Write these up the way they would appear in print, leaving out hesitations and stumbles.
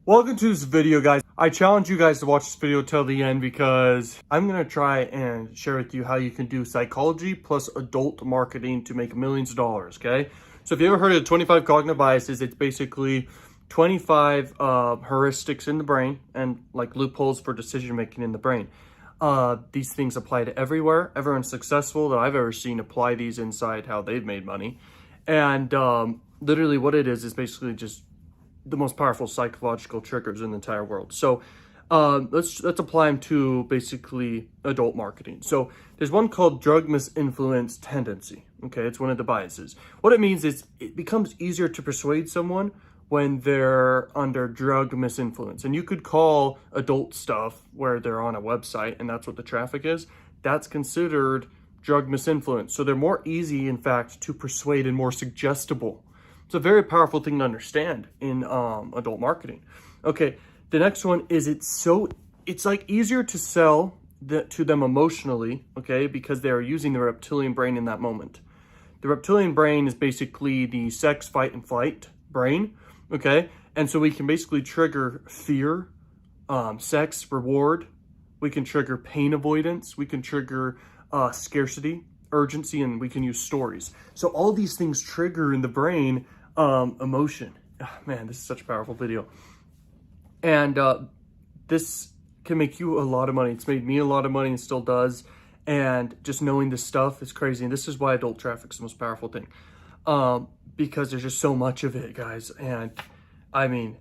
Welcome to this video, guys. I challenge you guys to watch this video till the end because I'm going to try and share with you how you can do psychology plus adult marketing to make millions of dollars, okay? So if you ever heard of 25 cognitive biases, it's basically 25 heuristics in the brain and like loopholes for decision making in the brain. These things apply to everywhere. Everyone successful that I've ever seen apply these inside how they've made money. And literally what it is basically just the most powerful psychological triggers in the entire world. So let's apply them to basically adult marketing. So there's one called drug misinfluence tendency. Okay, it's one of the biases. What it means is it becomes easier to persuade someone when they're under drug misinfluence. And you could call adult stuff where they're on a website and that's what the traffic is. That's considered drug misinfluence. So they're more easy, in fact, to persuade and more suggestible. It's a very powerful thing to understand in adult marketing. Okay, the next one is it's like easier to sell to them emotionally, okay, because they are using the reptilian brain in that moment. The reptilian brain is basically the sex, fight, and flight brain, okay? And so we can basically trigger fear, sex, reward. We can trigger pain avoidance. We can trigger scarcity, urgency, and we can use stories. So all these things trigger in the brain emotion. Oh, man, this is such a powerful video. And this can make you a lot of money. It's made me a lot of money and still does. And just knowing this stuff is crazy. And this is why adult traffic is the most powerful thing. Because there's just so much of it, guys. And I mean,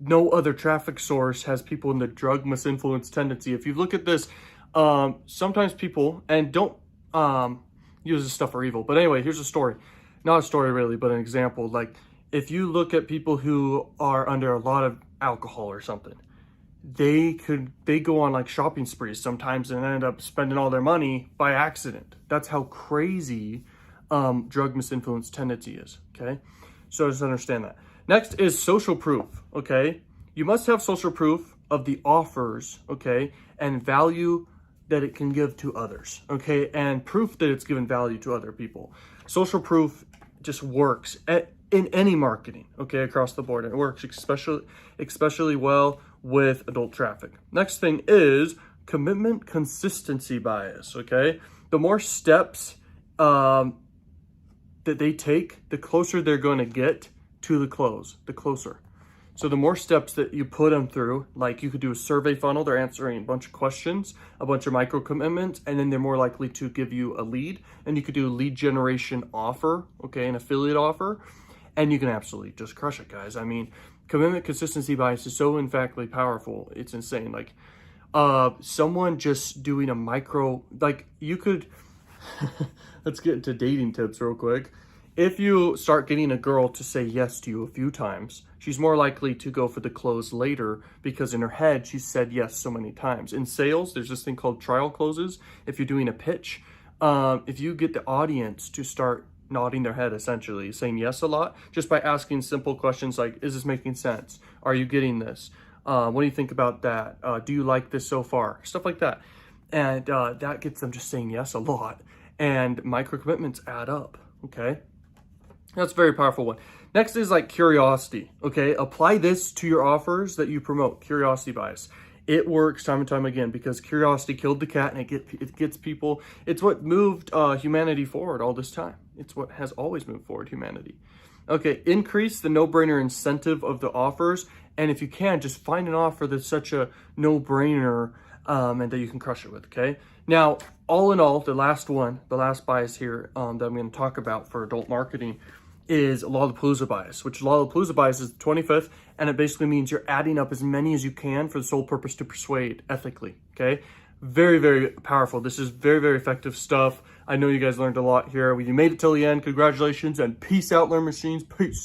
no other traffic source has people in the drug misinfluence tendency. If you look at this, sometimes people, and don't use this stuff for evil. But anyway, here's a story. Not a story really, but an example. Like if you look at people who are under a lot of alcohol or something, they go on like shopping sprees sometimes and end up spending all their money by accident. That's how crazy drug misinfluence tendency is, okay? So just understand that. Next is social proof, okay? You must have social proof of the offers, okay, and value that it can give to others, okay, and proof that it's given value to other people. Social proof just works in any marketing, okay, across the board. It works especially well with adult traffic. Next thing is commitment consistency bias, okay? The more steps that they take, the closer they're going to get to the closer. So the more steps that you put them through, like you could do a survey funnel, they're answering a bunch of questions, a bunch of micro commitments, and then they're more likely to give you a lead. And you could do a lead generation offer, okay, an affiliate offer, and you can absolutely just crush it, guys. I mean, commitment consistency bias is so infactly powerful. It's insane. Like someone just doing a micro, like you could, let's get into dating tips real quick. If you start getting a girl to say yes to you a few times, she's more likely to go for the close later because in her head, she said yes so many times. In sales, there's this thing called trial closes. If you're doing a pitch, if you get the audience to start nodding their head, essentially saying yes a lot, just by asking simple questions like, is this making sense? Are you getting this? What do you think about that? Do you like this so far? Stuff like that. And that gets them just saying yes a lot. And micro commitments add up, okay? That's a very powerful one. Next is like curiosity, okay? Apply this to your offers that you promote, curiosity bias. It works time and time again because curiosity killed the cat and it gets people, it's what moved humanity forward all this time. It's what has always moved forward humanity. Okay, increase the no-brainer incentive of the offers. And if you can, just find an offer that's such a no-brainer and that you can crush it with, okay? Now, all in all, the last bias here that I'm going to talk about for adult marketing is Lollapalooza bias, which Lollapalooza bias is the 25th, and it basically means you're adding up as many as you can for the sole purpose to persuade ethically, okay? Very, very powerful. This is very, very effective stuff. I know you guys learned a lot here. You made it till the end. Congratulations, and peace out, Learn Machines. Peace.